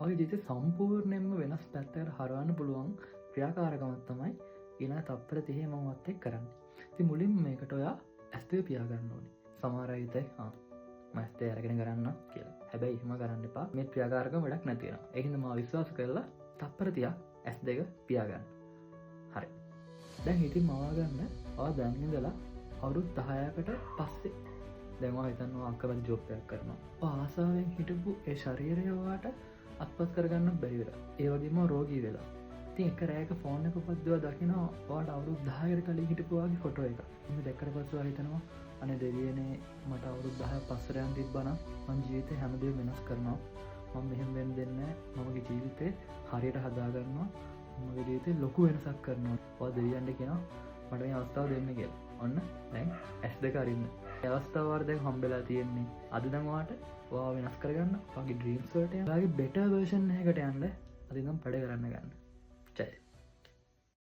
ඔය ජීවිතේ සම්පූර්ණයෙන්ම වෙනස් පැත්තකට හරවන්න පුළුවන් ක්‍රියාකාරකමක් තමයි ඊළඟ තප්පර 30 මම වත් එක්ක කරන්නේ. ඉතින් මුලින්ම මේකට ඔයා ඇස් දෙක පියා ගන්න ඕනේ. සමහර අය හිතයි මම ඇස් දෙක අරගෙන කරන්න කියලා. හැබැයි එහෙම කරන්න එපා. මේ ක්‍රියාකාරකම වැඩක් නැති වෙනවා. ඒ හින්දා මම විශ්වාස කරලා තප්පර 30ක් ඇස් දෙක පියා ගන්න. හරි. දැන් ඉතින් මවා ගන්න ඔයා දැන් ඉඳලා අවුරුදු 10කට පස්සේ දැන් ඔයා හිතනවා අක්කවල ජොබ් එකක් කරනවා. ඔයා ආසාවෙන් හිටපු ඒ ශරීරය ඔයාට අත්පත් කරගන්න බැරි වෙලා. ඒ වගේම රෝගී වෙලා. ඉතින් එක රැයක ෆෝන් එක පද්දවා දකිනවා ඔයාට අවුරුදු 10කට කලින් හිටපු වගේ ෆොටෝ එකක්. ඉතින් දැක්කට පස්සේ ඔයා හිතනවා අනේ දෙවියනේ මට අවුරුදු 10ක් පස්සට යන්න තිබ්බනම් මං ජීවිතේ හැමදේම වෙනස් කරනවා. මම මෙහෙම වෙන්න දෙන්නේ නැහැ. මගේ ජීවිතේ හරියට හදා ගන්නවා. මගේ ජීවිතේ ලොකු වෙනසක් කරනවා. ඔයා දෙවියන්ට කියනවා මට මේ අවස්ථාව දෙන්න කියලා. ඔන්න දැන් S2 අරින්න. ඒ අවස්ථාව වල දැන් හම්බෙලා තියෙන්නේ. අද දැන් ඔයාට ඔයා වෙනස් කරගන්න. ඔයාගේ ඩ්‍රීම්ස් වලට යන්න. ඔයාගේ බෙටර් version එකකට යන්න. අද ඉඳන් වැඩ කරන්න ගන්න.